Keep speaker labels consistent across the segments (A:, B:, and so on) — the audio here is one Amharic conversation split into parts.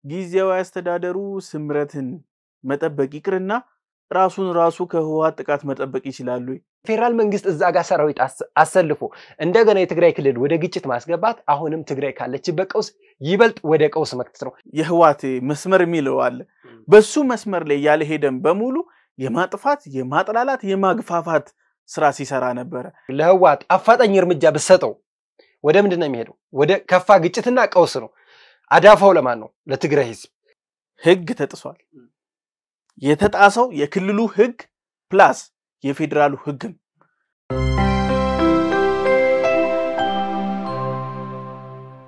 A: ጊዜያዊ አስተዳደሩ ስምረትን መጠበቅ ይቅርና ራሱን ራሱ ከህወሓት ጥቃት መጠበቅ ይችላል ወይ?
B: ፌደራል መንግስት እዛ ጋር ሰራዊት አሰልፎ እንደገና የትግራይ ክልል ወደ ግጭት ማስገባት አሁንም ትግራይ ካለችበት ቀውስ ይበልጥ ወደ ቀውስ መክተት ነው።
A: የህወሓት መስመር የሚለው አለ። በሱ መስመር ላይ ያለ ሄደን በሙሉ የማጥፋት የማጥላላት የማግፋፋት ስራ ሲሰራ ነበር።
B: ለህወሓት አፋጣኝ እርምጃ በሰጠው ወደ ምንድነው የሚሄደው? ወደ ከፋ ግጭትና ቀውስ ነው። አዳፋው ለማን ነው? ለትግራይ ህዝብ።
A: ህግ ተጥሷል። የተጣሰው የክልሉ ህግ ፕላስ የፌደራሉ ህግ ነው።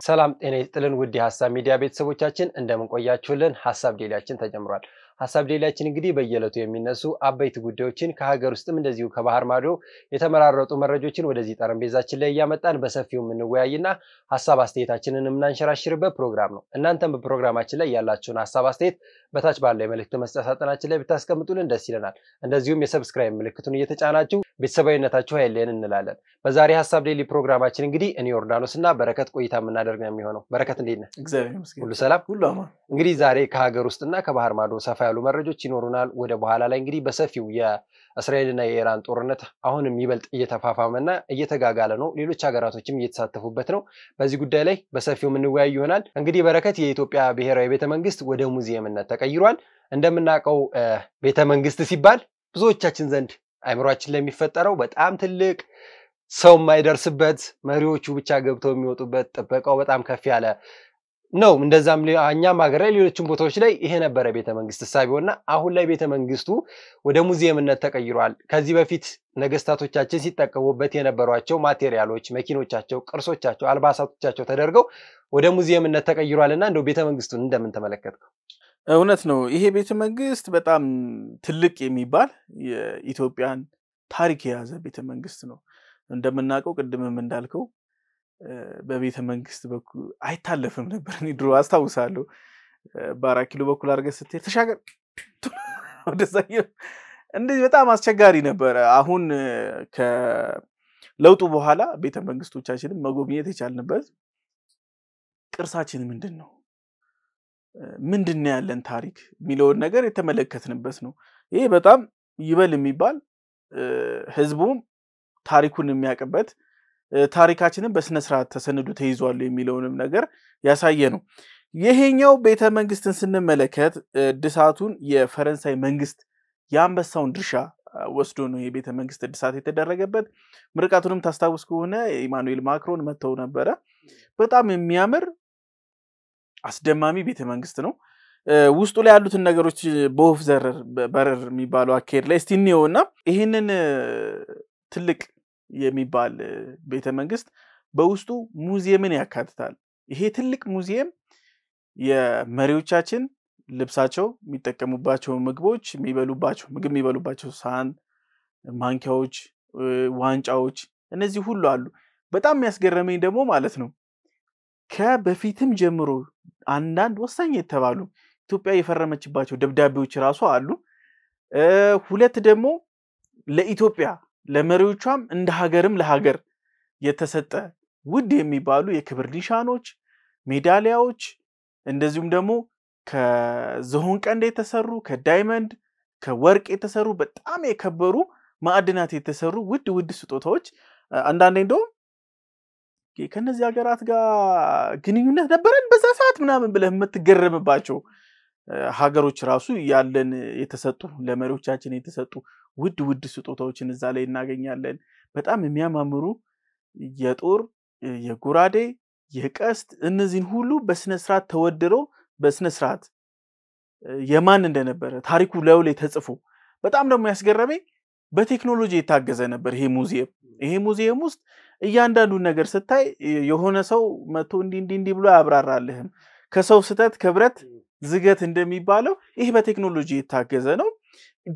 B: ሰላም ጤና ይስጥልን ውድ የሐሳብ ሚዲያ ቤተሰቦቻችን እንደምን ቆያችሁልን? ሐሳብ ዴሊያችን ተጀምሯል። ሐሳብ ዴሊያችን እንግዲህ በየዕለቱ የሚነሱ አበይት ጉዳዮችን ከሀገር ውስጥም እንደዚሁ ከባህር ማዶ የተመራረጡ መረጃዎችን ወደዚህ ጠረጴዛችን ላይ ያመጣን በሰፊው የምንወያይና ሐሳብ አስተያየታችንን የምናንሸራሽርበት ፕሮግራም ነው። እናንተም በፕሮግራማችን ላይ ያላችሁን ሐሳብ አስተያየት በታች ባለው የመልእክት መስጫ ሳጥናችን ላይ ብታስቀምጡልን ደስ ይለናል። እንደዚሁም የሰብስክራይብ ምልክቱን እየተጫናችሁ ቤተሰባዊነታችሁ አይለየን እንላለን። በዛሬ ሐሳብ ዴሊ ፕሮግራማችን እንግዲህ እኔ ዮርዳኖስና በረከት ቆይታ የምናደርግ ነው የሚሆነው። በረከት እንዴት ነህ?
A: እግዚአብሔር ይመስገን
B: ሁሉ ሰላም
A: ሁሉ አማን።
B: እንግዲህ ዛሬ ከሀገር ውስጥና ከባህር ማዶ ሰፋ ያሉ መረጃዎች ይኖሩናል። ወደ በኋላ ላይ እንግዲህ በሰፊው የእስራኤልና የኢራን ጦርነት አሁንም ይበልጥ እየተፋፋመና እየተጋጋለ ነው። ሌሎች ሀገራቶችም እየተሳተፉበት ነው። በዚህ ጉዳይ ላይ በሰፊው የምንወያይ ይሆናል። እንግዲህ በረከት የኢትዮጵያ ብሔራዊ ቤተመንግስት ወደ ሙዚየምነት ተቀይሯል። እንደምናውቀው ቤተመንግስት ሲባል ብዙዎቻችን ዘንድ አይምሮአችን ለሚፈጠረው በጣም ትልቅ ሰው የማይደርስበት መሪዎቹ ብቻ ገብተው የሚወጡበት ጥበቃው በጣም ከፍ ያለ ነው። እንደዛም እኛም ሀገር ላይ ሌሎችም ቦታዎች ላይ ይሄ ነበረ ቤተመንግስት ሳቢውና አሁን ላይ ቤተመንግስቱ ወደ ሙዚየምነት ተቀይሯል። ከዚህ በፊት ነገስታቶቻችን ሲጠቀሙበት የነበሯቸው ማቴሪያሎች፣ መኪኖቻቸው፣ ቅርሶቻቸው፣ አልባሳቶቻቸው ተደርገው ወደ ሙዚየምነት ተቀይሯልና እንደው ቤተመንግስቱን እንደምን ተመለከትከው?
A: እውነት ነው። ይሄ ቤተመንግስት በጣም ትልቅ የሚባል የኢትዮጵያን ታሪክ የያዘ ቤተመንግስት ነው። እንደምናውቀው ቅድምም እንዳልከው በቤተመንግስት በኩል አይታለፍም ነበር። እኔ ድሮ አስታውሳለሁ በ4 ኪሎ በኩል አድርገህ ስትሄድ ተሻገር ወደዛየ እንደዚህ በጣም አስቸጋሪ ነበር። አሁን ከለውጡ በኋላ ቤተመንግስቶቻችንን መጎብኘት የቻልንበት ቅርሳችን ምንድነው ያለን ታሪክ የሚለውን ነገር የተመለከትንበት ነው። ይሄ በጣም ይበል የሚባል ህዝቡም ታሪኩን የሚያቀበት ታሪካችንን በስነ ስርዓት ተሰንዶ ተይዟል የሚለውንም ነገር ያሳየ ነው። ይሄኛው ቤተመንግስትን ስንመለከት እድሳቱን የፈረንሳይ መንግስት የአንበሳውን ድርሻ ወስዶ ነው የቤተመንግስት እድሳት የተደረገበት። ምርቃቱንም ታስታውስ ከሆነ ኢማኑኤል ማክሮን መተው ነበረ። በጣም የሚያምር አስደማሚ ቤተመንግስት ነው። ውስጡ ላይ ያሉትን ነገሮች በወፍ በረር የሚባለው አካሄድ ላይ እስቲ እንየውና ይሄንን ትልቅ የሚባል ቤተመንግስት በውስጡ ሙዚየምን ያካትታል። ይሄ ትልቅ ሙዚየም የመሪዎቻችን ልብሳቸው፣ የሚጠቀሙባቸው ምግቦች፣ የሚበሉባቸው ሳህን፣ ማንኪያዎች፣ ዋንጫዎች እነዚህ ሁሉ አሉ። በጣም የሚያስገርመኝ ደግሞ ማለት ነው ከበፊትም ጀምሮ አንዳንድ ወሳኝ የተባሉ ኢትዮጵያ የፈረመችባቸው ደብዳቤዎች ራሱ አሉ። ሁለት ደግሞ ለኢትዮጵያ ለመሪዎቿም እንደ ሀገርም ለሀገር የተሰጠ ውድ የሚባሉ የክብር ኒሻኖች፣ ሜዳሊያዎች እንደዚሁም ደግሞ ከዝሆን ቀንድ የተሰሩ ከዳይመንድ ከወርቅ የተሰሩ በጣም የከበሩ ማዕድናት የተሰሩ ውድ ስጦታዎች አንዳንዴ እንደውም ከነዚህ ሀገራት ጋር ግንኙነት ነበረን በዛ ሰዓት ምናምን ብለህ የምትገረምባቸው ሀገሮች ራሱ ያለን የተሰጡ ለመሪዎቻችን የተሰጡ ውድ ስጦታዎችን እዛ ላይ እናገኛለን። በጣም የሚያማምሩ የጦር የጉራዴ የቀስት እነዚህን ሁሉ በስነ ስርዓት ተወድረው በስነ ስርዓት የማን እንደነበረ ታሪኩ ላይ ተጽፎ በጣም ደግሞ ያስገረመኝ በቴክኖሎጂ የታገዘ ነበር ይሄ ሙዚየም ውስጥ እያንዳንዱ ነገር ስታይ የሆነ ሰው መቶ እንዲ ብሎ ያብራራልህም ከሰው ስተት ከብረት ዝገት እንደሚባለው ይሄ በቴክኖሎጂ የታገዘ ነው።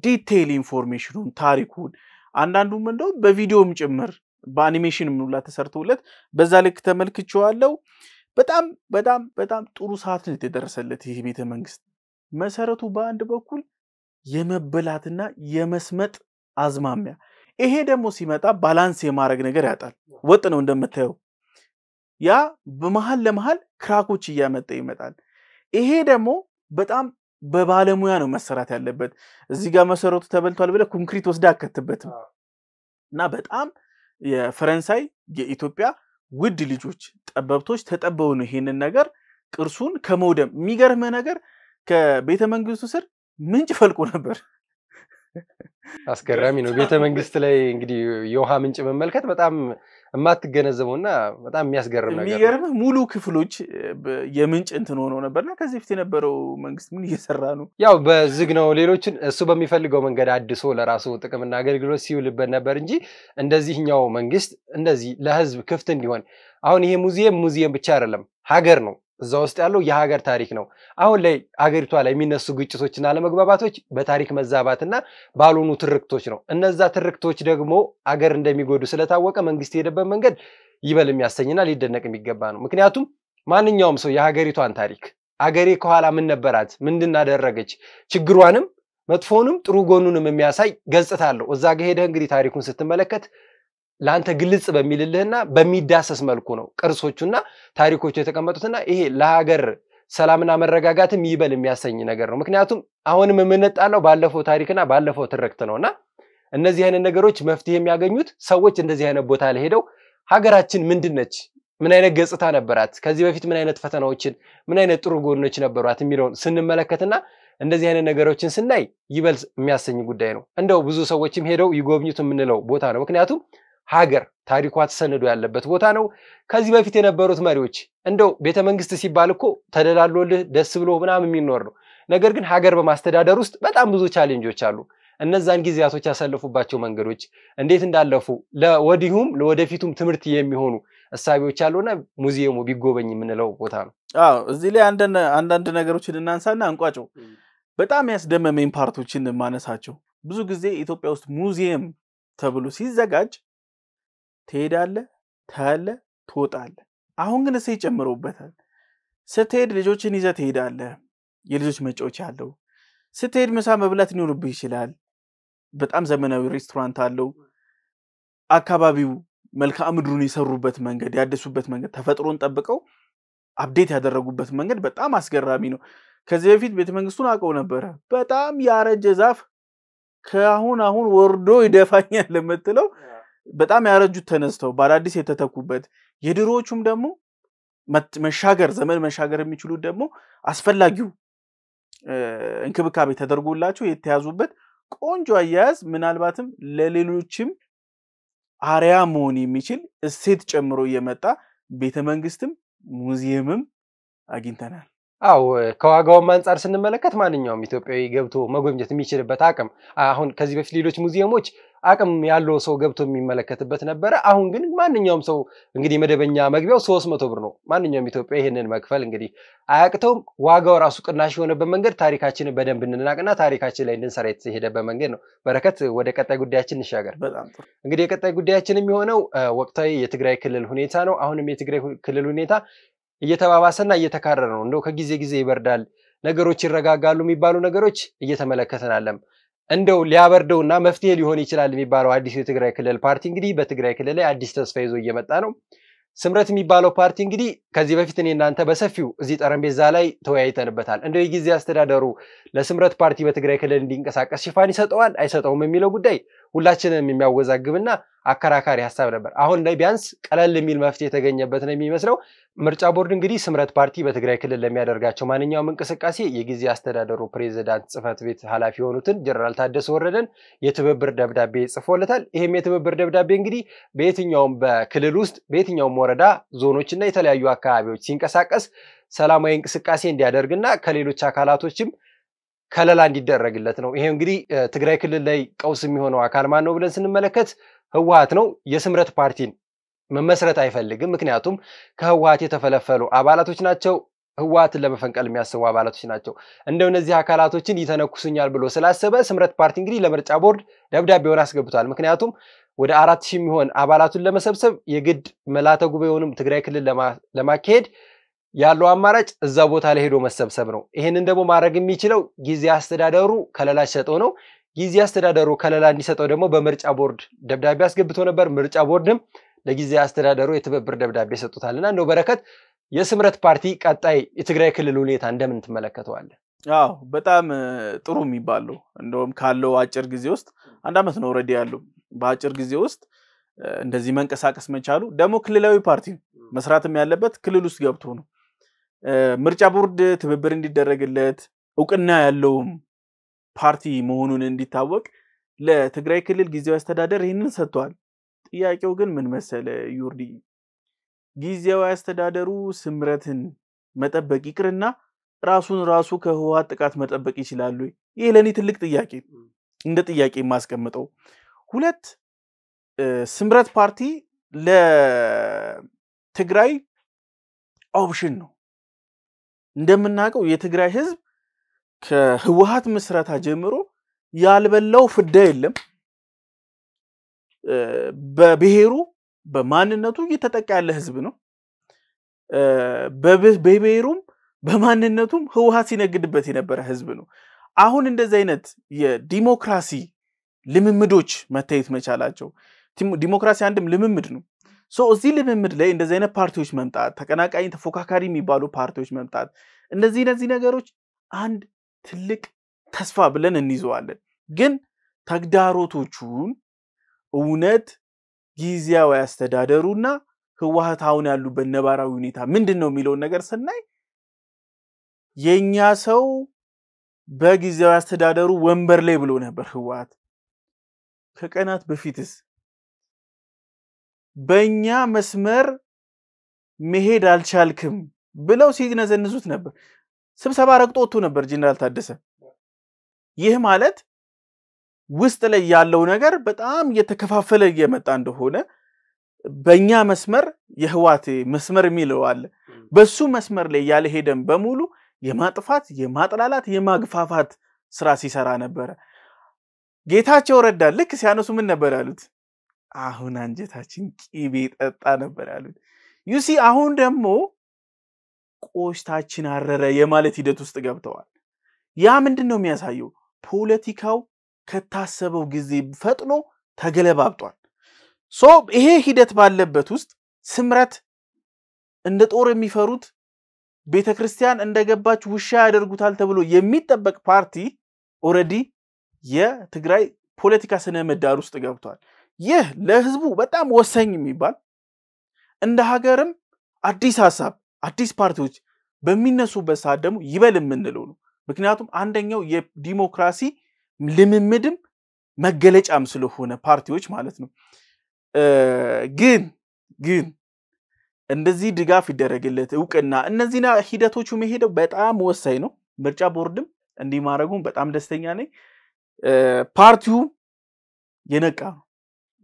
A: ዲቴይል ኢንፎርሜሽኑን ታሪኩን አንዳንዱም እንደው በቪዲዮም ጭምር በአኒሜሽንም ሁላ ተሰርቶለት በዛ ልክ ተመልክቼዋለሁ። በጣም ጥሩ ሰዓት ነው የተደረሰለት ይሄ ቤተመንግስት። መሰረቱ በአንድ በኩል የመበላትና የመስመጥ አዝማሚያ ይሄ ደግሞ ሲመጣ ባላንስ የማድረግ ነገር ያጣል። ወጥ ነው እንደምታየው ያ በመሃል ለመሃል ክራኮች እያመጣ ይመጣል። ይሄ ደግሞ በጣም በባለሙያ ነው መሰራት ያለበት እዚህ ጋር መሰረቱ ተበልቷል ብለ ኮንክሪት ወስዳ አከተበትም እና በጣም የፈረንሳይ የኢትዮጵያ ውድ ልጆች ጠበብቶች ተጠበው ነው ይሄንን ነገር ቅርሱን ከመውደም የሚገርም ነገር ከቤተ መንግስቱ ስር ምንጭ ፈልቆ ነበር
B: አስገራሚ ነው ቤተ መንግስት ላይ እንግዲህ የውሃ ምንጭ መመልከት በጣም የማትገነዘበውና በጣም የሚያስገርም ነገር
A: የሚገርም ሙሉ ክፍሎች የምንጭ እንትን ሆኖ ነበርና ከዚህ በፊት የነበረው መንግስት ምን እየሰራ ነው
B: ያው በዝግ ነው ሌሎችን እሱ በሚፈልገው መንገድ አድሶ ለራሱ ጥቅምና አገልግሎት ሲውልበት ነበር እንጂ እንደዚህኛው መንግስት እንደዚህ ለህዝብ ክፍት እንዲሆን አሁን ይሄ ሙዚየም ብቻ አይደለም ሀገር ነው እዛ ውስጥ ያለው የሀገር ታሪክ ነው አሁን ላይ ሀገሪቷ ላይ የሚነሱ ግጭቶችና ለመግባባቶች በታሪክ መዛባትና ባሉኑ ትርክቶች ነው እነዛ ትርክቶች ደግሞ ሀገር እንደሚጎዱ ስለታወቀ መንግስት የሄደበት መንገድ ይበል የሚያሰኝና ሊደነቅ የሚገባ ነው ምክንያቱም ማንኛውም ሰው የሀገሪቷን ታሪክ ሀገሬ ከኋላ ምን ነበራት ምንድን አደረገች ችግሯንም መጥፎንም ጥሩ ጎኑንም የሚያሳይ ገጽታ አለው እዛ ጋር ሄደህ እንግዲህ ታሪኩን ስትመለከት ላንተ ግልጽ በሚልልህና በሚዳሰስ መልኩ ነው ቅርሶቹና ታሪኮቹ የተቀመጡትና ይሄ ለሀገር ሰላምና መረጋጋትም ይበል የሚያሰኝ ነገር ነው ምክንያቱም አሁንም የምንጣለው ባለፈው ታሪክና ባለፈው ትርክት ነውና እነዚህ አይነት ነገሮች መፍትሄ የሚያገኙት ሰዎች እንደዚህ አይነት ቦታ ላይ ሄደው ሀገራችን ምንድነች ምን አይነት ገጽታ ነበራት ከዚህ በፊት ምን አይነት ፈተናዎችን ምን አይነት ጥሩ ጎኖች ነበሯት የሚለውን ስንመለከትና እንደዚህ አይነት ነገሮችን ስናይ ይበል የሚያሰኝ ጉዳይ ነው እንደው ብዙ ሰዎችም ሄደው ይጎብኙት የምንለው ቦታ ነው ምክንያቱም ሀገር ታሪኳ ተሰንዶ ያለበት ቦታ ነው ከዚህ በፊት የነበሩት መሪዎች እንደው ቤተ መንግስት ሲባል እኮ ተደላሎልህ ደስ ብሎ ምናምን የሚኖር ነው ነገር ግን ሀገር በማስተዳደር ውስጥ በጣም ብዙ ቻሌንጆች አሉ እነዛን ጊዜያቶች ያሳለፉባቸው መንገዶች እንዴት እንዳለፉ ለወዲሁም ለወደፊቱም ትምህርት የሚሆኑ እሳቢዎች አሉና ሙዚየሙ ቢጎበኝ የምንለው ቦታ ነው
A: አዎ እዚህ ላይ አንዳንድ ነገሮችን እናንሳና አንቋጨው በጣም ያስደመመኝ ፓርቶችን ማነሳቸው ብዙ ጊዜ ኢትዮጵያ ውስጥ ሙዚየም ተብሎ ሲዘጋጅ ትሄዳለህ ታያለህ ትወጣለህ አሁን ግን እሰይ ጨምሮበታል ስትሄድ ልጆችን ይዘህ ትሄዳለህ የልጆች መጫወቻ ያለው ስትሄድ ምሳ መብላት ሊኖርብህ ይችላል በጣም ዘመናዊ ሬስቶራንት አለው አካባቢው መልክዓ ምድሩን የሰሩበት መንገድ ያደሱበት መንገድ ተፈጥሮን ጠብቀው አፕዴት ያደረጉበት መንገድ በጣም አስገራሚ ነው ከዚህ በፊት ቤተ መንግስቱን አቀው ነበር በጣም ያረጀ ዛፍ ከአሁን ወርዶ ይደፋኛል ለምትለው በጣም ያረጁት ተነስተው ባላዲስ የተተኩበት የድሮዎቹም ደግሞ ዘመን መሻገር የሚችሉት ደግሞ አስፈላጊው እንክብካቤ ተደርጎላቸው የተያዙበት ቆንጆ አያያዝ ምናልባትም ለሌሎችም አሪያ መሆን የሚችል እሴት ጨምሮ የመጣ ቤተ መንግስትም ሙዚየምም አግኝተናል
B: አው ከዋጋው አንፃር ስንመለከት ማንኛውም ኢትዮጵያዊ ገብቶ መጎብኘት የሚችልበት አቅም አሁን ከዚህ በፊት ሌሎች ሙዚየሞች አቅም ያለው ሰው ገብቶ የሚመለከትበት ነበር አሁን ግን ማንኛውም ሰው እንግዲህ መደበኛ መግቢያው 300 ብር ነው ማንኛውም ኢትዮጵያ ይሄንን መክፈል እንግዲህ አያቅተው ዋጋው ራሱ ቅናሽ የሆነበት መንገድ ታሪካችንን በደንብ እንናቅና ታሪካችን ላይ እንድንሰራ የተሄደበት መንገድ ነው በረከት ወደ ቀጣይ ጉዳያችን እንሻገር
A: በጣም ጥሩ
B: እንግዲህ የቀጣይ ጉዳያችን የሚሆነው ወቅታዊ የትግራይ ክልል ሁኔታ ነው አሁንም የትግራይ ክልል ሁኔታ እየተባባሰና እየተካረረ ነው እንደው ከጊዜ ጊዜ ይበርዳል ነገሮች ይረጋጋሉ የሚባሉ ነገሮች እየተመለከተናለም እንደው ሊያበርደውና መፍትሄ ሊሆን ይችላል የሚባለው አዲስ የትግራይ ክልል ፓርቲ እንግዲህ በትግራይ ክልል ላይ አዲስ ተስፋ ይዞ እየመጣ ነው ስምረት የሚባለው ፓርቲ እንግዲህ ከዚህ በፊት እናንተ በሰፊው እዚህ ጠረጴዛ ላይ ተወያይተንበታል እንደው የጊዜ አስተዳደሩ ለስምረት ፓርቲ በትግራይ ክልል እንዲንቀሳቀስ ሽፋን ይሰጠዋል አይሰጠውም የሚለው ጉዳይ ሁላችንም የሚያወዛግብና አከራካሪ ሐሳብ ነበር አሁን ላይ ቢያንስ ቀለል የሚል መፍትሄ የተገኘበት ነው የሚመስለው ምርጫ ቦርድ እንግዲህ ስምረት ፓርቲ በትግራይ ክልል ለሚያደርጋቸው ማንኛውም እንቅስቃሴ የጊዜ አስተዳደሩ ፕሬዝዳንት ጽፈት ቤት ኃላፊ ሆኑትን ጀነራል ታደሰ ወረደን የትብብር ደብዳቤ ጽፎለታል ይሄም የትብብር ደብዳቤ እንግዲህ በየትኛውም በክልል ውስጥ በየትኛውም ወረዳ ዞኖችና የተለያዩ አካባቢዎች ሲንቀሳቀስ ሰላማዊ እንቅስቃሴ እንዲያደርግና ከሌሎች አካላቶችም ከለላ እንዲደረግለት ነው ይሄ እንግዲህ ትግራይ ክልል ላይ ቀውስ የሚሆነው አካል ማን ነው ብለን ስንመለከት ህወሓት ነው የስምረት ፓርቲን መመስረት አይፈልግም ምክንያቱም ከህወሓት የተፈለፈሉ አባላቶች ናቸው ህወሓትን ለመፈንቀል የሚያስቡ አባላቶች ናቸው እንደው እነዚህ አካላቶችን ይተነኩሱኛል ብሎ ስላሰበ ስምረት ፓርቲ እንግዲህ ለምርጫ ቦርድ ደብዳቤውን አስገብቷል ምክንያቱም ወደ 4000 የሚሆን አባላቱን ለመሰብሰብ የግድ መላተ ጉባኤውንም ትግራይ ክልል ለማካሄድ ያለው አማራጭ እዛ ቦታ ላይ ሄዶ መሰብሰብ ነው ይሄንን ደግሞ ማድረግ የሚችለው ጊዜ አስተዳደሩ ከለላ ሰጠው ነው ጊዜ አስተዳደሩ ከለላ እንዲሰጠው ደግሞ በምርጫ ቦርድ ደብዳቤ አስገብቶ ነበር ምርጫ ቦርድም ለጊዜ አስተዳደሩ የትብብር ደብዳቤ ሰጥቷልና እንደው በረከት የስምረት ፓርቲ ቀጣይ የትግራይ ክልል ሁኔታ እንደምን ትመለከተዋለህ?
A: አዎ በጣም ጥሩ የሚባለው እንደውም ካለው አጭር ጊዜ ውስጥ አንድ አመት ነው ኦሬዲ ያለው በአጭር ጊዜ ውስጥ እንደዚህ መንቀሳቀስ መቻሉ ደግሞ ክልላዊ ፓርቲ መስራትም ያለበት ክልል ውስጥ ገብቶ ነው ምርጫ ቦርድ ትብብር እንዲደረግለት እውቅና ያለው ፓርቲ መሆኑን እንዲታወቅ ለትግራይ ክልል ጊዜያዊ አስተዳደር ይሄንን ሰጥቷል ጥያቄው ግን ምን መሰለ ዩርዲ ጊዜያዊ አስተዳደሩ ስምረትን መጠበቅ ይቅርና ራሱ ከህወሓት ጥቃት መጠበቅ ይችላል ወይ ይሄ ለኔ ትልቅ ጥያቄ እንደ ጥያቄ ማስቀምጠው ሁለት ስምረት ፓርቲ ለትግራይ ኦፕሽን ነው እንደምናቀው የትግራይ ህዝብ ከህወሓት መስራታ ጀምሮ ያልበላው ፍዳ የለም በብሔሩ በማንነቱ እየተጠቃ ያለ ህዝብ ነው በብሔሩም በማንነቱም ህወሓት ሲነግድበት የነበረ ህዝብ ነው አሁን እንደዚህ አይነት የዲሞክራሲ ልምምዶች መታየት መቻላቸው ዲሞክራሲ አንድም ልምምድ ነው እዚህ ልምምድ ላይ እንደዚህ አይነት ፓርቲዎች መምጣት ተቀናቃኝ ተፎካካሪ የሚባሉ ፓርቲዎች መምጣት እነዚህ ነገሮች አንድ ትልቅ ተስፋ ብለን እንይዘዋለን ግን ተግዳሮቶቹን እውነት ጊዜያዊ አስተዳደሩና ህወሓት አሁን ያሉበት ነባራዊ ሁኔታ ምንድነው የሚለው ነገር ስናይ የኛ ሰው በጊዜያዊ አስተዳደሩ ወንበር ላይ ብሎ ነበር ህወሓት ከቀናት በፊትስ በእኛ መስመር መሄድ አልቻልክም ብለው ሲነዘንዙት ነበር ስብሰባ ረግጦቱ ነበር ጀነራል ታደሰ ይህ ማለት ውስጥ ላይ ያለው ነገር በጣም እየተከፋፈለ እየመጣ እንደሆነ በእኛ መስመር የህወሓት መስመር የሚለው አለ በሱ መስመር ላይ ያለ ሄደም በሙሉ የማጥፋት የማጥላላት የማግፋፋት ስራ ሲሰራ ነበር ጌታቸው ረዳ ልክ ሲያነሱ ምን ነበር ያሉት አሁን አንጀታችን ቂቤ ጠጣ ነበር ያሉት ዩሲ አሁን ደግሞ ቆሽታችን አረረ የማለት ሂደት ውስጥ ገብተዋል ያ ምንድነው የሚያሳየው ፖለቲካው ከታሰበው ጊዜ ፈጥኖ ተገለባብጧል ይሄ ሂደት ባለበት ውስጥ ስምረት እንደ ጦር የሚፈሩት ቤተክርስቲያን እንደገባች ውሻ ያደርጉታል ተብሎ የሚጠበቅ ፓርቲ ኦሬዲ የትግራይ ፖለቲካ ስነ ምህዳር ውስጥ ገብቷል ይህ ለህዝቡ በጣም ወሳኝ የሚባል እንደ ሀገርም አዲስ ሐሳብ አዲስ ፓርቲዎች በሚነሱበት ሰዓት ደግሞ ይበል የምንለው ነው ምክንያቱም አንደኛው የዲሞክራሲ ልምምድም መገለጫም ስለሆነ ፓርቲዎች ማለት ነው ግን እንደዚህ ድጋፍ ይደረግለት እውቅና እነዚህና ሂደቶቹ መሄደው በጣም ወሳኝ ነው ምርጫ ቦርድም እንዲማረጉም በጣም ደስተኛ ነኝ ፓርቲው የነቃ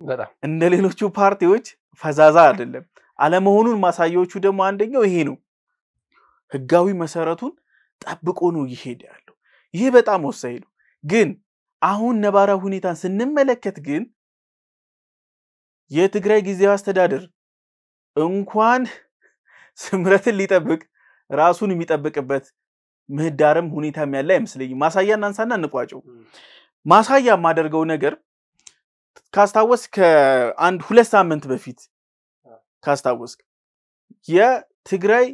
B: በጣም
A: እንደሌሎቹ ፓርቲዎች ፈዛዛ አይደለም አለመሆኑን ማሳያዎቹ ደግሞ አንደኛው ይሄ ነው ህጋዊ መሰረቱን ጠብቆ ነው ይሄዳሉ ይሄ በጣም ወሳኝ ነው ግን አሁን ነባራዊ ሁኔታን ስንመለከት ግን የትግራይ ጊዜያዊ አስተዳደር እንኳን ስምረትን ሊጠብቅ ራሱን የሚጠብቅበት ምህዳርም ሁኔታም ያለ አይመስልኝም ማሳያና አንሳና እንቋጨው ማሳያ ማደርገው ነገር ካስታወስ ከአንድ 2 ሳምንት በፊት ካስታወስክ የትግራይ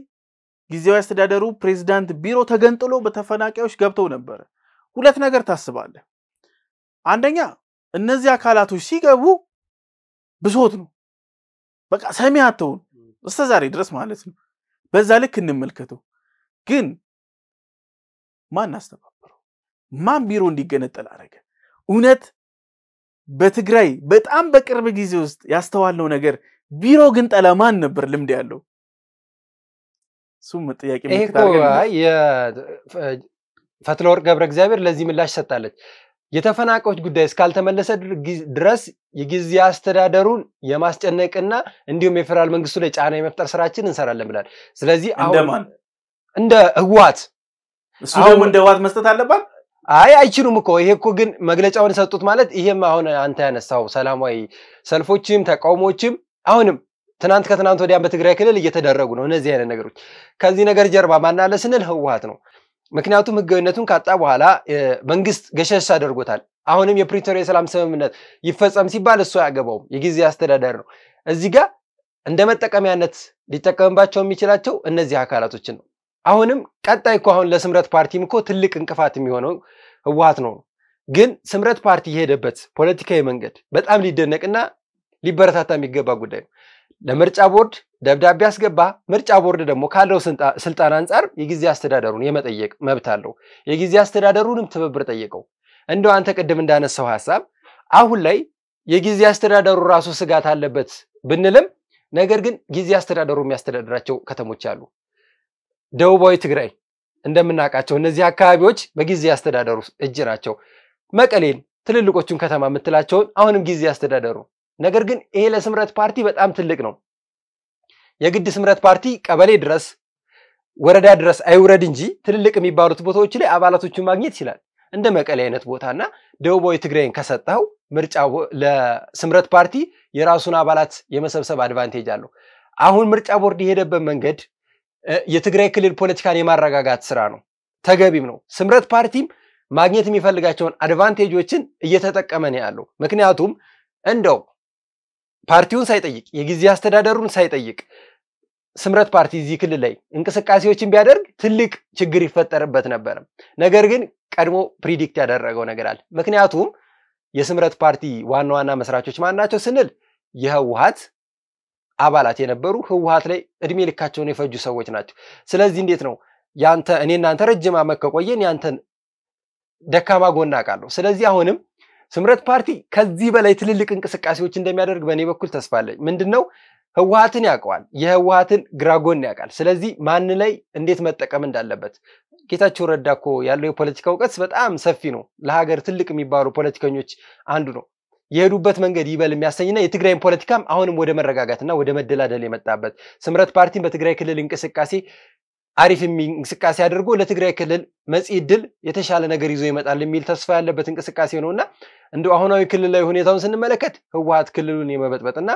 A: ጊዜያዊ አስተዳደሩ ፕሬዝዳንት ቢሮ ተገንጥሎ በተፈናቃዮች ገብተው ነበር ሁለት ነገር ታስባለህ አንደኛ እነዚህ አካላቶች ሲገቡ ብሶት ነው በቃ ሰሚያተው እስከዛሬ ድረስ ማለት ነው በዛ ልክ እንመልከተው ግን ማን አስተባበረው ማን ቢሮ እንዲገነጠል አረገ እውነት በትግራይ በጣም በቅርብ ጊዜ ውስጥ ያስተዋለው ነገር ቢሮ ግን ጠለማን ነበር ልምድ ያለው ሱም ጥያቄ
B: ፈትለወርቅ ገብረ እግዚአብሔር ለዚህ ምላሽ ሰጣለች የተፈናቃዮች ጉዳይ እስካልተመለሰ ድረስ የጊዜ አስተዳደሩን የማስጨነቅና እንዲሁም የፌደራል መንግስቱ ላይ ጫና የመፍጠር ስራችን እንሰራለን ብላል ስለዚህ አሁን እንደ ህወሓት
A: እሱ ደግሞ እንደ ህወሓት መስጠት አለባት
B: አይችሉም እኮ ይሄ እኮ ግን መግለጫውን ሰጡት ማለት ይሄም አሁን አንተ ያነሳው ሰላማዊ ሰልፎችም ተቃውሞችም አሁንም ትናንት ከትናንት ወዲያን በትግራይ ክልል እየተደረጉ ነው እነዚህ አይነት ነገሮች ከዚህ ነገር ጀርባ ማን አለ ስንል ህወሓት ነው ምክንያቱም ህጋዊነቱን ካጣ በኋላ መንግስት ገሸሽ አድርጎታል አሁንም የፕሪቶሪያ ሰላም ስምምነት ይፈጸም ሲባል እሱ ያገባው የጊዜ አስተዳደር ነው እዚህ ጋር እንደ መጠቀሚያነት ሊጠቀምባቸው የሚችላቸው እነዚህ አካላቶችን ነው። አሁንም ቀጣይ እኮ አሁን ለስምረት ፓርቲም እኮ ትልቅ እንቅፋት የሚሆነው ህወሓት ነው። ግን ስምረት ፓርቲ የሄደበት ፖለቲካዊ መንገድ በጣም ሊደነቅና ሊበረታታ የሚገባ ጉዳይ ነው። ለምርጫ ቦርድ ደብዳቤ አስገባ። ምርጫ ቦርድ ደግሞ ካለው ስልጣን አንፃር የጊዜ አስተዳደሩን የመጠየቅ መብት አለው። የጊዜ አስተዳደሩንም ትብብር ጠየቀው። እንደው አንተ ቅድም እንዳነሳው ሐሳብ አሁን ላይ የጊዜ አስተዳደሩ ራሱ ስጋት አለበት ብንልም ነገር ግን ጊዜ አስተዳደሩ የሚያስተዳድራቸው ከተሞች አሉ። ደቡባዊ ትግራይ እንደምናውቃቸው እነዚህ አካባቢዎች በጊዜ አስተዳደሩ እጅ ናቸው። መቀሌን ትልልቆቹን ከተማ የምትላቸውን አሁንም ጊዜ አስተዳደሩ። ነገር ግን ይሄ ለስምረት ፓርቲ በጣም ትልቅ ነው። የግድ ስምረት ፓርቲ ቀበሌ ድረስ ወረዳ ድረስ አይውረድ እንጂ ትልልቅ የሚባሉት ቦታዎች ላይ አባላቶቹን ማግኘት ይችላል። እንደ መቀሌ አይነት ቦታና ደቡባዊ ትግራይን ከሰጠው ምርጫ ለስምረት ፓርቲ የራሱን አባላት የመሰብሰብ አድቫንቴጅ አለው። አሁን ምርጫ ቦርድ የሄደበት መንገድ የትግራይ ክልል ፖለቲካን የማረጋጋት ስራ ነው፣ ተገቢም ነው። ስምረት ፓርቲም ማግኘት የሚፈልጋቸውን አድቫንቴጆችን እየተጠቀመ ነው ያለው። ምክንያቱም እንደው ፓርቲውን ሳይጠይቅ የጊዜ አስተዳደሩን ሳይጠይቅ ስምረት ፓርቲ እዚህ ክልል ላይ እንቅስቃሴዎችን ቢያደርግ ትልቅ ችግር ይፈጠርበት ነበር። ነገር ግን ቀድሞ ፕሪዲክት ያደረገው ነገር አለ። ምክንያቱም የስምረት ፓርቲ ዋና መስራቾች ማን ናቸው ስንል የህወሓት አባላት የነበሩ ህወሓት ላይ እድሜ ልካቸውን የፈጁ ሰዎች ናቸው። ስለዚህ እንዴት ነው ያንተ እኔ እናንተ ረጅም ዓመት ከቆየን ያንተን ደካማ ጎን አውቃለሁ። ስለዚህ አሁንም ስምረት ፓርቲ ከዚህ በላይ ትልልቅ እንቅስቃሴዎች እንደሚያደርግ በእኔ በኩል ተስፋ አለኝ። ምንድነው ህወሓትን ያውቀዋል፣ የህወሓትን ግራ ጎን ያውቃል። ስለዚህ ማን ላይ እንዴት መጠቀም እንዳለበት ጌታቸው ረዳ እኮ ያለው የፖለቲካ እውቀት በጣም ሰፊ ነው። ለሀገር ትልቅ የሚባሉ ፖለቲከኞች አንዱ ነው። የሄዱበት መንገድ ይበል የሚያሰኝና የትግራይን ፖለቲካም አሁንም ወደ መረጋጋትና ወደ መደላደል የመጣበት ስምረት ፓርቲን በትግራይ ክልል እንቅስቃሴ አሪፍ እንቅስቃሴ አድርጎ ለትግራይ ክልል መጽኢ ዕድል የተሻለ ነገር ይዞ ይመጣል የሚል ተስፋ ያለበት እንቅስቃሴ ነውና እንደው አሁናዊ ክልል ላይ ሁኔታውን ስንመለከት ህወሓት ክልሉን የመበጥበጥና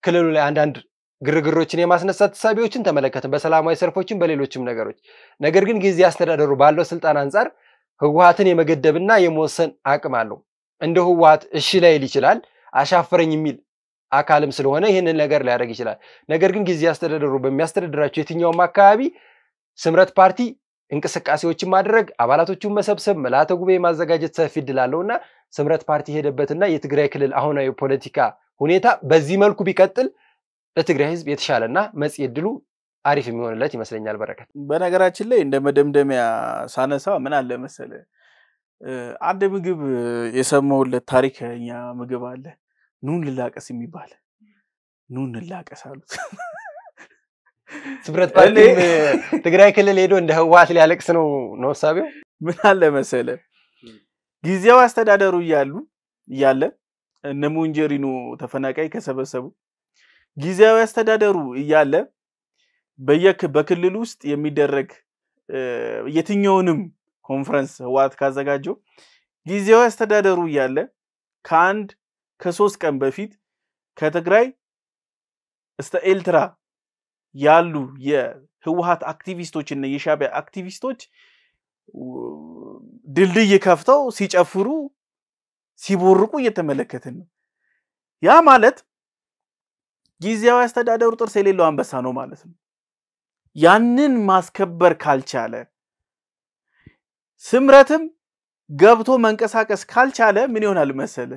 B: ክልሉ ላይ አንዳንድ ግርግሮችን የማስነሳት ተሳቢዎችን ተመለከትን፣ በሰላማዊ ሰልፎችን በሌሎችም ነገሮች። ነገር ግን ጊዜ አስተዳደሩ ባለው ስልጣን አንፃር ህወሓትን የመገደብና የመወሰን አቅም አለው። እንደ ህወሓት እሺ ላይል ይችላል፣ አሻፈረኝ የሚል አካልም ስለሆነ ይህንን ነገር ሊያደርግ ይችላል። ነገር ግን ጊዜ አስተዳደሩ በሚያስተዳድራቸው የትኛውም አካባቢ ስምረት ፓርቲ እንቅስቃሴዎችን ማድረግ፣ አባላቶቹን መሰብሰብ፣ ምልዓተ ጉባኤ ማዘጋጀት ሰፊ ዕድል አለውና ስምረት ፓርቲ ሄደበትና የትግራይ ክልል አሁናዊ ፖለቲካ ሁኔታ በዚህ መልኩ ቢቀጥል ለትግራይ ህዝብ የተሻለና መጽኢ ዕድሉ አሪፍ የሚሆንለት ይመስለኛል። በረከት
A: በነገራችን ላይ እንደ መደምደሚያ ሳነሳ ምን አለ መሰለ አንድ ምግብ የሰማውለት ታሪከኛ ምግብ አለ። ኑን ልላቀስ የሚባል ኑን ልላቀስ አሉት።
B: ስምረት ፓርቲ ትግራይ ክልል ሄዶ እንደ ህወሓት ሊያለቅስ ነው ሐሳቢው።
A: ምን አለ መሰለ ጊዜው አስተዳደሩ እያለ እነ ሙንጀሪኖ ተፈናቃይ ከሰበሰቡ ጊዜው አስተዳደሩ እያለ በክልል ውስጥ የሚደረግ የትኛውንም ኮንፈረንስ ህወሓት ካዘጋጀው ጊዜው አስተዳደሩ እያለ ከ3 ቀን በፊት ከትግራይ እስከ ኤልትራ ያሉ የህወሓት አክቲቪስቶች እና የሻዕቢያ አክቲቪስቶች ድልድይ ከፍተው ሲጨፍሩ ሲቦርቁ እየተመለከትን ነው። ያ ማለት ጊዜው አስተዳደሩ ጥርስ የሌለው አንበሳ ነው ማለት ነው። ያንን ማስከበር ካልቻለ ስምረትም ገብቶ መንቀሳቀስ ካልቻለ ምን ይሆናል መሰለ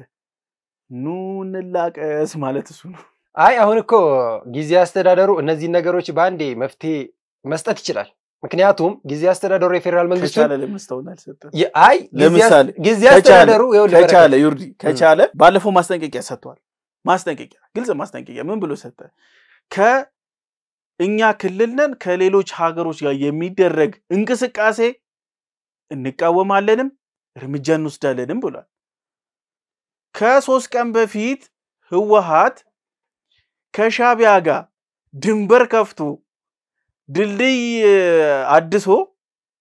A: ኑን ላቀስ ማለት እሱ ነው።
B: አይ አሁን እኮ ጊዜ አስተዳደሩ እነዚህ ነገሮች ባንዴ መፍትሄ መስጠት ይችላል። ምክንያቱም ጊዜ አስተዳደሩ የፌደራል መንግስቱ
A: ከቻለ ለምስተውናል ሰጠ።
B: አይ ጊዜ አስተዳደሩ
A: ከቻለ ዩርዲ ከቻለ ባለፈው ማስጠንቀቂያ ሰጥቷል። ማስጠንቀቂያ ግልጽ ማስጠንቀቂያ ምን ብሎ ሰጠ? ከእኛ ክልልነን ከሌሎች ሀገሮች ጋር የሚደረግ እንቅስቃሴ እንቃወማለንም እርምጃ እንወስዳለንም ብሏል። ከ3 ቀን በፊት ህወሓት ከሻዕቢያ ጋር ድንበር ከፍቶ ድልድይ አድሶ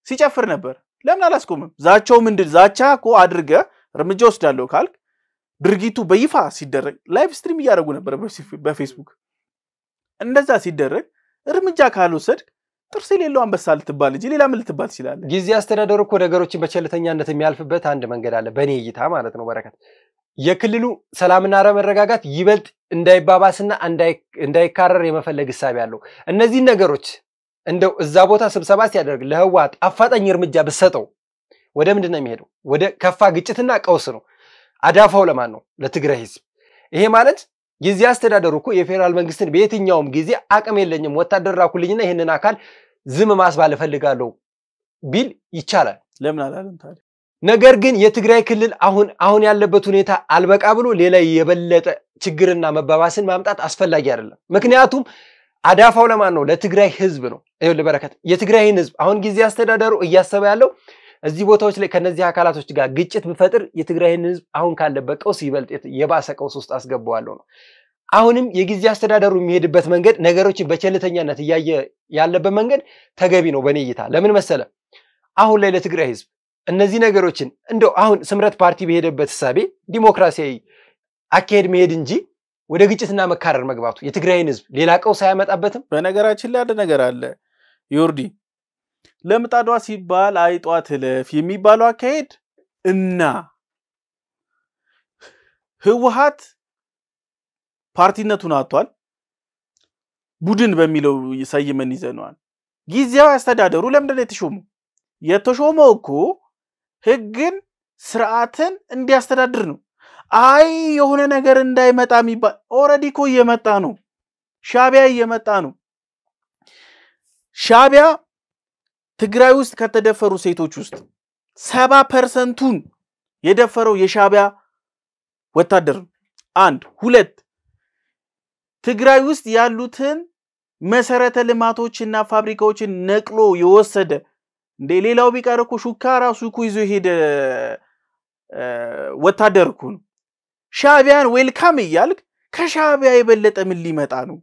A: ሲጨፍር ነበር። ለምን አላስቆመም? ዛቻው ምንድን ዛቻ እኮ አድርገ እርምጃ ወስዳለሁ ካልክ ድርጊቱ በይፋ ሲደረግ ላይቭ ስትሪም ያደርጉ ነበር በፌስቡክ። እንደዛ ሲደረግ እርምጃ ካልወሰድክ ጥርስ የሌለው አንበሳ ልትባል እንጂ ሌላ ምን ልትባል ይችላል?
B: ጊዜ አስተዳደሩ እኮ ነገሮችን በቸልተኛነት የሚያልፍበት አንድ መንገድ አለ በኔ እይታ ማለት ነው። በረከት የክልሉ ሰላምና መረጋጋት ይበልጥ እንዳይባባስና እንዳይካረር የመፈለግ ሐሳብ ያለው እነዚህ ነገሮች እንደው እዛ ቦታ ስብሰባ ሲያደርግ ለህዋት አፋጣኝ እርምጃ በሰጠው ወደ ምንድነው የሚሄደው ወደ ከፋ ግጭትና ቀውስ ነው አዳፋው ለማን ነው ለትግራይ ህዝብ ይሄ ማለት ጊዜ አስተዳደሩ እኮ የፌደራል መንግስትን በየትኛውም ጊዜ አቅም የለኝም ወታደር ራኩልኝና ይሄንን አካል ዝም ማስባል ፈልጋለሁ ቢል ይቻላል
A: ለምን አላለም ታዲያ
B: ነገር ግን የትግራይ ክልል አሁን ያለበት ሁኔታ አልበቃ ብሎ ሌላ የበለጠ ችግርና መባባስን ማምጣት አስፈላጊ አይደለም ምክንያቱም አዳፋው ለማን ነው ለትግራይ ህዝብ ነው ይሄው ለበረከት የትግራይን ህዝብ አሁን ጊዜ አስተዳደሩ እያሰበ ያለው እዚህ ቦታዎች ላይ ከነዚህ አካላቶች ጋር ግጭት በፈጥር የትግራይን ህዝብ አሁን ካለበት ቀውስ ይበልጥ የባሰ ቀውስ ውስጥ አስገባዋለሁ ነው አሁንም የጊዜ አስተዳደሩ የሚሄድበት መንገድ ነገሮችን በቸልተኛነት ያለበት መንገድ ተገቢ ነው በኔ እይታ ለምን መሰለ አሁን ላይ ለትግራይ ህዝብ እነዚህ ነገሮችን እንደው አሁን ስምረት ፓርቲ በሄደበት ሐሳቤ ዲሞክራሲያዊ አካሄድ መሄድ እንጂ ወደ ግጭትና መካረር መግባቱ የትግራይን ህዝብ ሌላ ቀውስ አያመጣበትም
A: በነገራችን ላይ አንድ ነገር አለ ዮርዲ ለምጣዷ ሲባል አይጧ ትለፍ የሚባለው አካሄድ እና ህወሓት ፓርቲነቱን አጥቷል ቡድን በሚለው ይሰይመን ይዘነዋል ጊዜያዊ አስተዳደሩ ለምንድነው የተሾመው እኮ ህግን ስርዓትን እንዲያስተዳድር ነው አይ የሆነ ነገር እንዳይመጣ የሚባል ኦሬዲ እኮ እየመጣ ነው ሻቢያ እየመጣ ነው ሻቢያ ትግራይ ውስጥ ከተደፈሩ ሴቶች ውስጥ 70%ቱን የደፈረው የሻቢያ ወታደር አንድ ሁለት ትግራይ ውስጥ ያሉትን መሰረተ ልማቶችና ፋብሪካዎችን ነቅሎ የወሰደ እንደ ሌላው ቢቀር እኮ ሹካ ራሱ እኮ ይዞ ሄደ ወታደር እኮ ሻቢያን ዌልካም ይያልክ ከሻቢያ የበለጠ ምን ሊመጣ ነው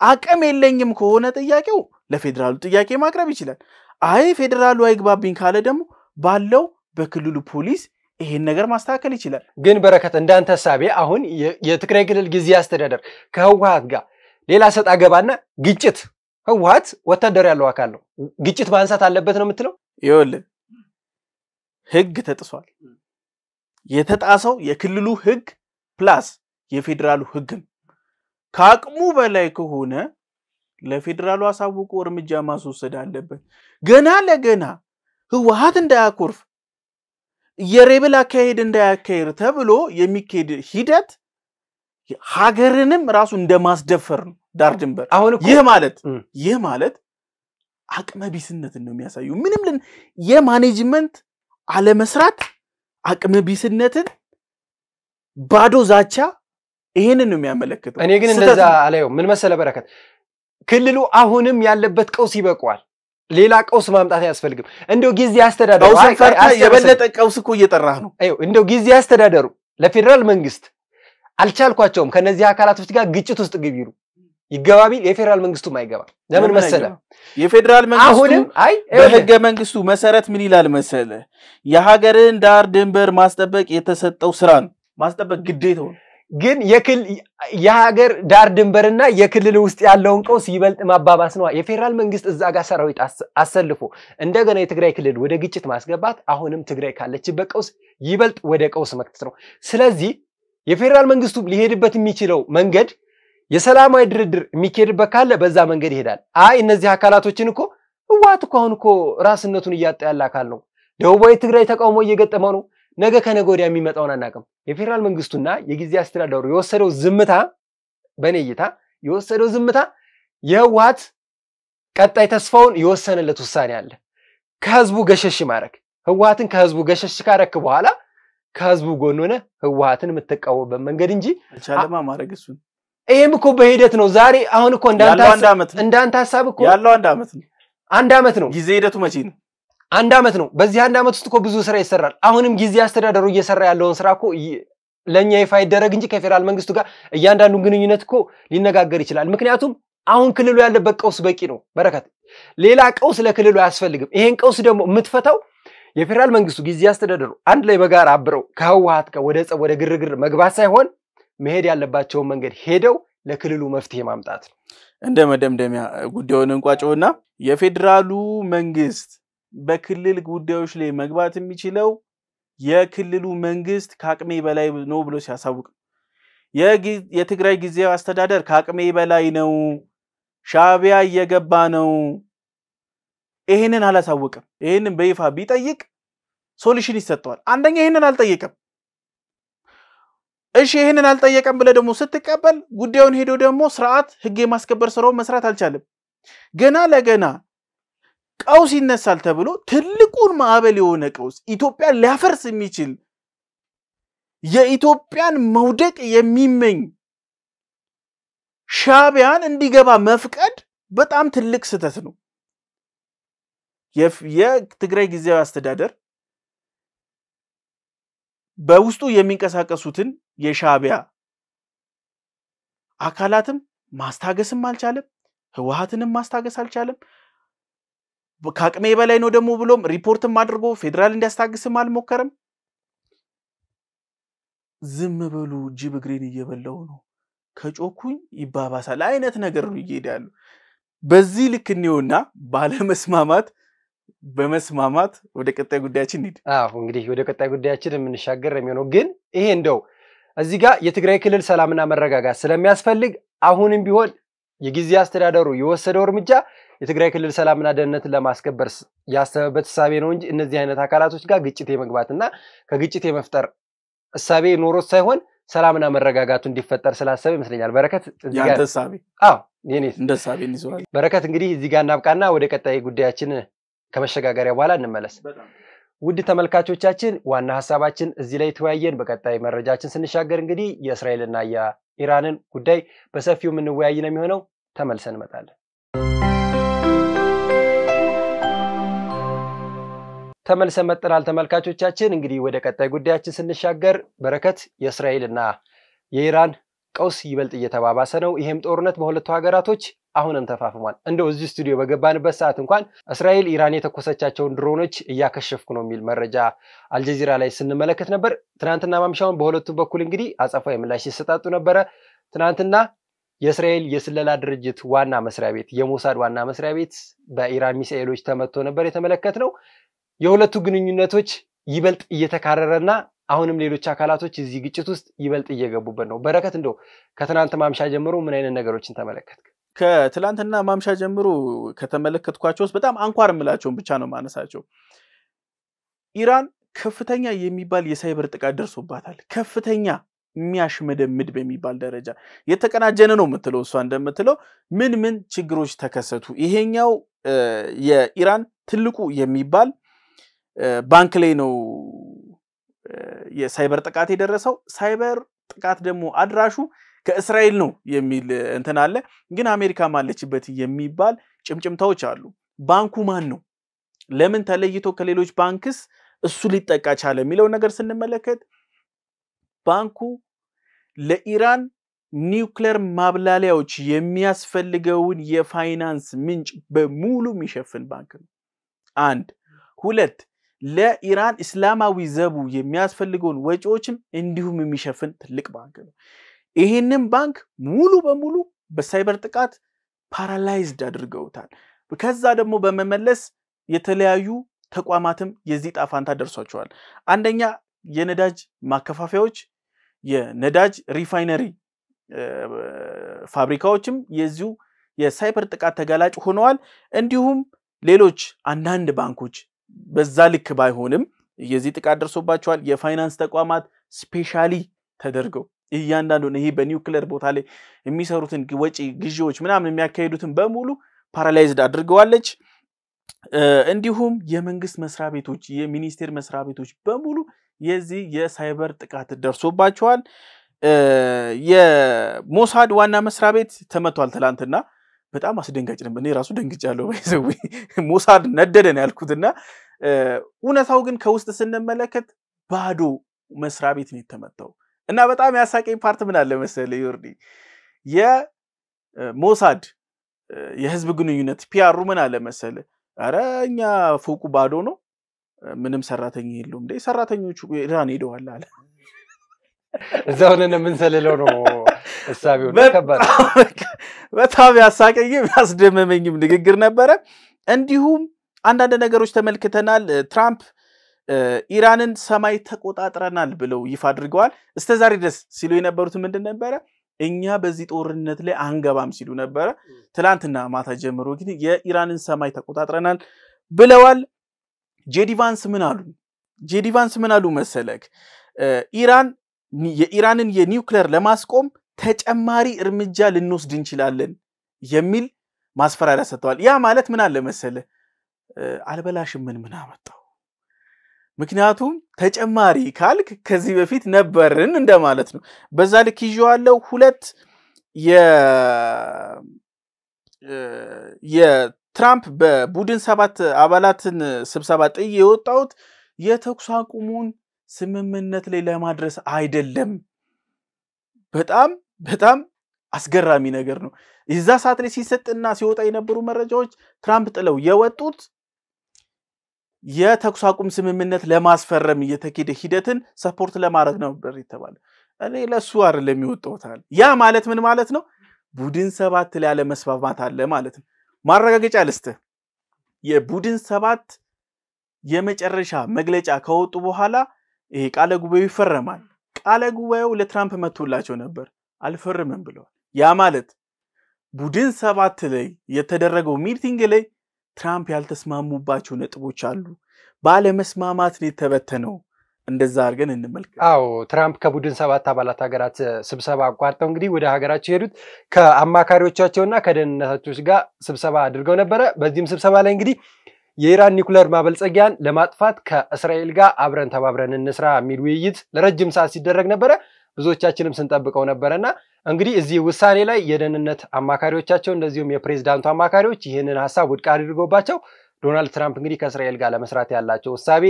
A: አቅም የለኝም ከሆነ ጥያቄው ለፌደራሉ ጥያቄ ማቅረብ ይችላል አይ ፌደራሉ አይግባብኝ ካለ ደግሞ ባለው በክልሉ ፖሊስ ይሄን ነገር ማስተካከል ይችላል
B: ግን በረከት እንዳንተ ሐሳቤ አሁን የትግራይ ክልል ጊዜ አስተዳደር ከህወሓት ጋር ሌላ ሰጣ ገባና ግጭት ህወሓት ወታደር ያለው አካል ነው ግጭት ማንሳት አለበት ነው የምትለው
A: ይወል ህግ ተጥሷል የተጣሰው የክልሉ ህግ ፕላስ የፌደራሉ ህግ ካቅሙ በላይ ከሆነ ለፌደራሉ አሳውቆ እርምጃ ማስወሰድ አለበት ገና ለገና ህወሓት እንዳያኮርፍ የሬብል አካሄድ እንዳያካሄድ ተብሎ የሚካሄድ ሂደት ሀገርንም ራሱ እንደማስደፈር ነው ዳር ድንበር
B: አሁን
A: ይህ ማለት አቅመ ቢስነትን ነው የሚያሳየው ምንም የማኔጅመንት አለመስራት አቅመ ቢስነትን ባዶ ዛቻ ይሄንን ነው የሚያመለክተው
B: እኔ ግን እንደዛ አላየው ምን መሰለ በረከት ክልሉ አሁንም ያለበት ቀውስ ይበቃዋል ሌላ ቀውስ ማምጣት ያስፈልግም እንደው ጊዜ አስተዳደሩ
A: የበለጠ ቀውስ እኮ እየጠራህ ነው
B: እንደው ጊዜ አስተዳደሩ ለፌደራል መንግስት አልቻልኳቸውም ከነዚህ አካላቶች ጋር ግጭት ውስጥ ግቢሩ ይገባቢ የፌደራል መንግስቱ ማይገባ ለምን መሰለ
A: የፌደራል መንግስቱ በህገ መንግስቱ መሰረት ምን ይላል መሰለ የሀገርን ዳር ድንበር ማስጠበቅ የተሰጠው ስራ ነው ማስጠበቅ ግዴታው
B: ግን የሀገር ዳር ድንበርና የክልል ውስጥ ያለውን ቀውስ ይበልጥ ማባባስ ነው የፌደራል መንግስት እዛ ጋር ሰራዊት አሰልፎ እንደገና የትግራይ ክልል ወደ ግጭት ማስገባት አሁንም ትግራይ ካለችበት ቀውስ ይበልጥ ወደ ቀውስ መክተት ነው ስለዚህ የፌደራል መንግስቱ ሊሄድበት የሚችለው መንገድ የሰላማዊ ድርድር የሚካሄድበት ካለ በዛ መንገድ ይሄዳል አይ እነዚህ አካላቶችን እኮ ህወሓት እኮ አሁን እኮ ራስነቱን እያጣ ያለ አካል ነው ደቡባዊ ትግራይ ተቃውሞ እየገጠመው ነው ነገ ከነገ ወዲያ የሚመጣውን አናቀም የፌደራል መንግስቱና የጊዜ አስተዳደሩ የወሰደው ዝምታ በኔ እይታ የወሰደው ዝምታ የህወሓት ቀጣይ ተስፋውን የወሰነለት ውሳኔ አለ ከህዝቡ ገሸሽ ማረክ ህወሓትን ከህዝቡ ገሸሽ ካረክ በኋላ ከህዝቡ ጎን ሆነ ህወሓትን የምትቃወምበት መንገድ እንጂ
A: አልቻለማ ማረግ እሱ
B: ይሄም እኮ በሂደት ነው ዛሬ አሁን እኮ እንዳንተ ሐሳብ እኮ
A: ያለው አንድ አመት ነው
B: ጊዜ ሂደቱ መቼ ነው አንድ አመት ነው በዚህ አንድ አመት ውስጥ እኮ ብዙ ስራ ይሰራል አሁንም ጊዜ አስተዳደሩ እየሰራ ያለውን ስራ እኮ ለኛ ይፋ ይደረግ እንጂ ከፌደራል መንግስቱ ጋር እያንዳንዱ ግንኙነት እኮ ሊነጋገር ይችላል ምክንያቱም አሁን ክልሉ ያለበት ቀውስ በቂ ነው በረከት ሌላ ቀውስ ለክልሉ አያስፈልግም ይሄን ቀውስ ደግሞ የምትፈታው የፌደራል መንግስቱ ጊዜ አስተዳደሩ አንድ ላይ በጋራ አብረው ከህወሓት ጋር ወደ ግርግር መግባት ሳይሆን መሄድ ያለባቸው መንገድ ሄደው ለክልሉ መፍትሄ ማምጣት
A: እንደ መደምደሚያ ጉዳዩን እንቋጨውና የፌደራሉ መንግስት በክልል ጉዳዮች ላይ መግባት የሚችለው የክልሉ መንግስት ካቅሜ በላይ ነው ብሎ ሲያሳውቅ የትግራይ ጊዜያዊ አስተዳደር ካቅሜ በላይ ነው ሻዕቢያ እየገባ ነው ይሄንን አላሳወቀም ይሄንን በይፋ ቢጠይቅ ሶሉሽን ይሰጣል አንደኛ ይሄንን አልጠየቀም እሺ ይሄንን አልጠየቀም ብለ ደግሞ ስትቀበል ጉዳዩን ሄዶ ደግሞ ስርዓት ህግ የማስከበር ስራው መስራት አልቻለም ገና ለገና ቀውስ ይነሳል ተብሎ ትልቁን ማዕበል የሆነ ቀውስ ኢትዮጵያ ሊያፈርስ የሚችል የኢትዮጵያን መውደቅ የሚመኝ ሻዕቢያን እንዲገባ መፍቀድ በጣም ትልቅ ስህተት ነው የትግራይ ጊዜያዊ አስተዳደር በውስጡ የሚንቀሳቀሱትን የሻዕቢያ አካላትም ማስታገስም አልቻለም ህወሓትንም ማስታገስ አልቻለም ካቅሜ በላይ ነው ደግሞ ብሎም ሪፖርትም አድርጎ ፌደራል እንዲያስታግስም አልሞከረም ዝም በሉ ጅብ እግሬን እየበላው ነው ከጮኩኝ ይባባሳል አይነት ነገር ነው ይሄዳሉ በዚህ ልክ ነውና ባለመስማማት በመስማማት ወደ ቀጣይ ጉዳያችን ሄድ
B: እንግዲህ ወደ ቀጣይ ጉዳያችን የምንሻገር የሚሆነው ግን ይሄ እንደው እዚህ ጋር የትግራይ ክልል ሰላምና መረጋጋት ስለሚያስፈልግ አሁንም ቢሆን የጊዜ አስተዳደሩ የወሰደው እርምጃ የትግራይ ክልል ሰላምና ደህንነትን ለማስከበር ያሰበበት ሐሳብ ነው እንጂ እነዚህ አይነት አካላቶች ጋር ግጭት የመግባትና ከግጭት የመፍጠር ሐሳብ ኖሮት ሳይሆን ሰላምና መረጋጋቱ እንዲፈጠር ስላሰበ ይመስለኛል በረከት
A: እዚህ ጋር ሐሳብ
B: የኔስ
A: እንደሳቤ እንይዘዋል
B: በረከት እንግዲህ እዚህ ጋር እናብቃና ወደ ቀጣይ ጉዳያችን ከመሸጋገሪያ በኋላ እንመለስ ውድ ተመልካቾቻችን ዋና ሐሳባችን እዚህ ላይ ተወያየን በቀጣይ መረጃችን ስንሻገር እንግዲህ የእስራኤልና የኢራንን ጉዳይ በሰፊው ምንወያይ ነው የሚሆነው ተመልሰን እንመጣለን ተመልሰን መጥተናል ተመልካቾቻችን እንግዲህ ወደ ቀጣይ ጉዳያችን ስንሻገር በረከት የእስራኤልና የኢራን ቀውስ ይበልጥ እየተባባሰ ነው ይሄም ጦርነት በሁለቱ ሀገራቶች አሁንም ተፋፍሟል እንደው እዚህ ስቱዲዮ በገባንበት ሰዓት እንኳን እስራኤል ኢራን የተኮሰቻቸውን ድሮኖች እያከሸፍኩ ነው የሚል መረጃ አልጀዚራ ላይ ስንመለከት ነበር ትናንትና ማምሻውን በሁለቱ በኩል እንግዲህ አጸፋዊ ምላሽ ሲሰጣጡ ነበር ትናንትና የእስራኤል የስለላ ድርጅት ዋና መስሪያ ቤት የሞሳድ ዋና መስሪያ ቤት በኢራን ሚሳኤሎች ተመቶ ነበር የተመለከትነው የሁለቱ ግንኙነቶች ይበልጥ እየተካረረና አሁንም ሌሎች አካላቶች እዚህ ግጭት ውስጥ ይበልጥ እየገቡበት ነው በረከት እንደው ከትናንት ማምሻ ጀምሮ ምን አይነት ነገሮችን ተመለከትክ
A: ከትላንትና ማምሻ ጀምሮ ከተመለከትኳቸው በጣም አንኳር ምላቸውን ብቻ ነው ማነሳቸው ኢራን ከፍተኛ የሚባል የሳይበር ጥቃት ደርሶባታል ከፍተኛ የሚያሽመደምድ በሚባል ደረጃ የተቀናጀነ ነው የምትለው እሷ እንደምትለው ምን ችግሮች ተከሰቱ ይሄኛው የኢራን ትልቁ የሚባል ባንክ ላይ ነው የሳይበር ጥቃት የደረሰው ሳይበር ጥቃት ደግሞ አድራሹ ከእስራኤል ነው የሚል እንትን አለ ግን አሜሪካ ማለችበት የሚባል ጭምጭምታዎች አሉ ባንኩ ማን ነው ለምን ተለይቶ ከሌሎች ባንክስ እሱ ሊጠቃ ቻለ የሚለው ነገር ስንመለከት ባንኩ ለኢራን ኒውክሌር ማብላሊያዎች የሚያስፈልገውን የፋይናንስ ምንጭ በሙሉ የሚሸፍን ባንክ ነው አንድ ሁለት ለኢራን እስላማዊ ዘቡ የሚያስፈልገውን ወጪዎችም እንዲሁም የሚሸፍን ትልቅ ባንክ ነው ይሄንን ባንክ ሙሉ በሙሉ በሳይበር ጥቃት ፓራላይዝድ አድርገውታል ከዛ ደግሞ በመመለስ የተለያዩ ተቋማትም የዚህ ጣፋንታ ደርሷቸዋል አንደኛ የነዳጅ ማከፋፈያዎች የነዳጅ ሪፋይነሪ ፋብሪካዎችም የዚሁ የሳይበር ጥቃት ተጋላጭ ሆነዋል እንዲሁም ሌሎች አንዳንድ ባንኮች በዛ ልክ ባይሆንም የዚህ ጥቃት ደርሶባቸዋል የፋይናንስ ተቋማት ስፔሻሊ ተደርገው እያንዳንዱን ይሄ በኒውክሌር ቦታ ላይ የሚሰሩትን ወጪ ግዢዎች ምናምን የሚያካሂዱትን በሙሉ ፓራላይዝድ አድርገዋለች እንዲሁም የመንግስት መስሪያ ቤቶች የሚኒስቴር መስሪያ ቤቶች በሙሉ የዚህ የሳይበር ጥቃት ደርሶባቸዋል የሞሳድ ዋና መስሪያ ቤት ተመቷል ትላንትና በጣም አስደንጋጭ ነበር እኔ ራሱ ደንግጫለሁ ባይዘው ሞሳድ ነደደን ያልኩትና እውነታው ግን ከውስጥ ስንመለከት ባዶ መስሪያ ቤት ነው የተመታው እና በጣም ያሳቀኝ ፓርት ምን አለ መሰለ ዮርዲ የሞሳድ የህዝብ ግንኙነት ፒአሩ ምን አለ መሰለ አረኛ ፎቁ ባዶ ነው ምንም ሰራተኛ የለውም እንዴ ሰራተኞቹ ኢራን ሄደዋል አለ
B: እዛውነን ምን ሰለለው ነው ሐሳቢው ተከባለ
A: በጣም ያሳቀኝም ያስደመመኝም ንግግር ነበር እንዲሁም አንዳንድ ነገሮች ተመልክተናል ትራምፕ ኢራንን ሰማይ ተቆጣጥረናል ብለው ይፋ አድርገዋል። እስከዛሬ ድረስ ሲሉ የነበሩት ምንድን ነበረ? እኛ በዚህ ጦርነት ላይ አንገባም ሲሉ ነበረ። ትላንትና ማታ ጀምሮ ግን የኢራንን ሰማይ ተቆጣጥረናል ብለዋል። ጄዲ ቫንስ ምን አሉ መሰለክ? የኢራንን የኒውክሌር ለማስቆም ተጨማሪ እርምጃ ልንወስድ እንችላለን የሚል ማስፈራሪያ ሰጥተዋል። ያ ማለት ምን አለ መሰለ? አልበላሽም ምን አመጣው? ምክንያቱም ተጨማሪ ካልክ ከዚህ በፊት ነበርን እንደማለት ነው። በዛ ልክ ይዤዋለሁ። ሁለት የትራምፕ በቡድን 7 አባላትን ስብሰባ ጥዬ የወጣሁት የተኩስ አቁሙን ስምምነት ላይ ለማድረስ አይደለም። በጣም አስገራሚ ነገር ነው። እዛ ሰዓት ላይ ሲሰጥና ሲወጣ የነበሩ መረጃዎች ትራምፕ ጥለው የወጡት የተኩስ አቁም ስምምነት ለማስፈረም የተካሄደ ሂደትን ሰፖርት ለማድረግ ነበር የተባለ። እኔ ለሱ አይደለም የሚወጣውታል። ያ ማለት ምን ማለት ነው? ቡድን 7 ላይ ያለ መስማማት አለ ማለት ነው። ማረጋገጫ ልስተ የቡድን 7 የመጨረሻ መግለጫ ከወጡ በኋላ ይሄ ቃለ ጉባኤው ይፈረማል። ቃለ ጉባኤው ለትራምፕ መጥቶላቸው ነበር፣ አልፈረመም ብለዋል። ያ ማለት ቡድን 7 ላይ የተደረገው ሚቲንግ ላይ ትራምፕ ያልተስማሙባቸው ነጥቦች አሉ። ባለ መስማማት ነው የተበተነው። እንደዛ አድርገን እንመልከት።
B: ትራምፕ ከቡድን 7 አባላት ሀገራት ስብሰባ አቋርጠው እንግዲህ ወደ ሀገራቸው ሄዱት ከአማካሪዎቻቸውና ከደህንነታቸው ጋር ስብሰባ አድርገው ነበረ። በዚህም ስብሰባ ላይ እንግዲህ የኢራን ኒውክሌር ማበልጸጊያን ለማጥፋት ከእስራኤል ጋር አብረን ተባብረን እንስራ የሚል ውይይት ለረጅም ሰዓት ሲደረግ ነበረ። ብዙዎቻችንም ስንጠብቀው ነበርና እንግዲህ እዚህ ውሳኔ ላይ የደህንነት አማካሪዎቻቸው እንደዚሁም የፕሬዝዳንቱ አማካሪዎች ይህንን ሐሳብ ውድቅ አድርገውባቸው ዶናልድ ትራምፕ እንግዲህ ከእስራኤል ጋር ለመስራት ያላቸው ሐሳቤ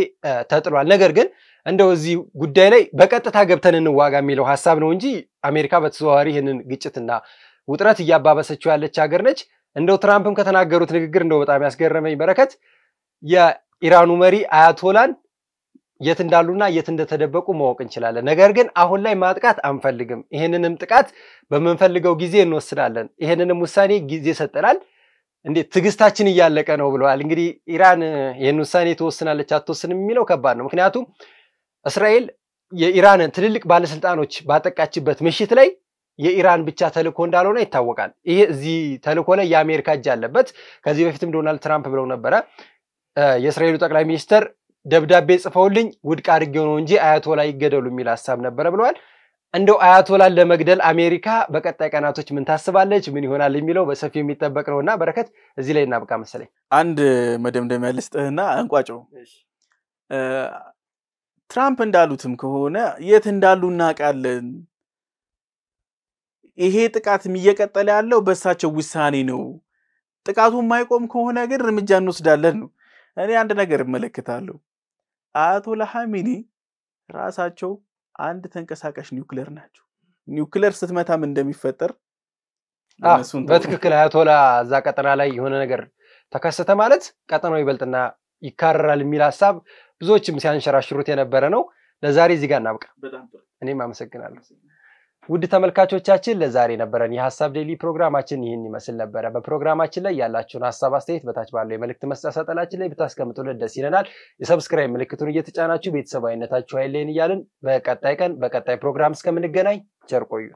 B: ተጥሏል። ነገር ግን እንደው እዚህ ጉዳይ ላይ በቀጥታ ገብተን እንዋጋ የሚለው ሐሳብ ነው እንጂ አሜሪካ በተዘዋዋሪ ይህንን ግጭትና ውጥረት እያባበሰችው ያለች ሀገር ነች። እንደው ትራምፕም ከተናገሩት ንግግር እንደው በጣም ያስገረመኝ በረከት የኢራኑ መሪ አያቶላን የት እንዳሉና የት እንደተደበቁ ማወቅ እንችላለን። ነገር ግን አሁን ላይ ማጥቃት አንፈልግም። ይሄንንም ጥቃት በመንፈልገው ጊዜ እንወስዳለን። ይሄንንም ውሳኔ ጊዜ ሰጠናል። እንዴት ትግስታችን እያለቀ ነው ብለዋል። እንግዲህ ኢራን ይሄን ውሳኔ ተወስናለች አትወስንም የሚለው ከባድ ነው። ምክንያቱም እስራኤል የኢራንን ትልልቅ ባለስልጣኖች ባጠቃችበት ምሽት ላይ የኢራን ብቻ ተልኮ እንዳልሆነ ይታወቃል። ይሄ እዚህ ተልኮ ላይ የአሜሪካ እጅ አለበት። ከዚህ በፊትም ዶናልድ ትራምፕ ብለው ነበረ የእስራኤሉ ጠቅላይ ሚኒስትር ደብዳቤ ጽፈውልኝ ውድቅ አድርጌው ነው እንጂ አያቶላ ይገደሉ የሚል ሐሳብ ነበረ ብለዋል። እንደው አያቶላን ለመግደል አሜሪካ በቀጣይ ቀናቶች ምን ታስባለች፣ ምን ይሆናል የሚለው በሰፊው የሚጠበቅ ነውና በረከት እዚህ ላይ እናብቃ መሰለኝ።
A: አንድ መደምደሚያ ልስጥህና አንቋጨው። ትራምፕ እንዳሉትም ከሆነ የት እንዳሉ እናውቃለን። ይሄ ጥቃት እየቀጠለ ያለው በእሳቸው ውሳኔ ነው። ጥቃቱ የማይቆም ከሆነ ግን እርምጃ እንወስዳለን ነው። እኔ አንድ ነገር እመለከታለሁ። አያቶላ ኻሜኒ ራሳቸው አንድ ተንቀሳቃሽ ኒውክሌር ናቸው። ኒውክሌር ስትመታም እንደሚፈጠር
B: በትክክል አያቶላ እዛ ቀጠና ላይ የሆነ ነገር ተከሰተ ማለት ቀጠናው ይበልጥና ይካረራል የሚል ሐሳብ ብዙዎችም ሲያንሸራሽሩት የነበረ ነው። ለዛሬ እዚህ ጋር እናብቃ። እኔም አመሰግናለሁ። ውድ ተመልካቾቻችን ለዛሬ ነበረን የሐሳብ ዴይሊ ፕሮግራማችን ይህን ይመስል ነበረ። በፕሮግራማችን ላይ ያላችሁን ሐሳብ አስተያየት በታች ባለው የመልእክት መስጫ ሳጥናችን ላይ ብታስቀምጡልን ደስ ይለናል። የሰብስክራይብ ምልክቱን እየተጫናችሁ ቤተሰባዊነታችሁ አይለየን እያልን በቀጣይ ፕሮግራም እስከምንገናኝ ቸር ቆዩ።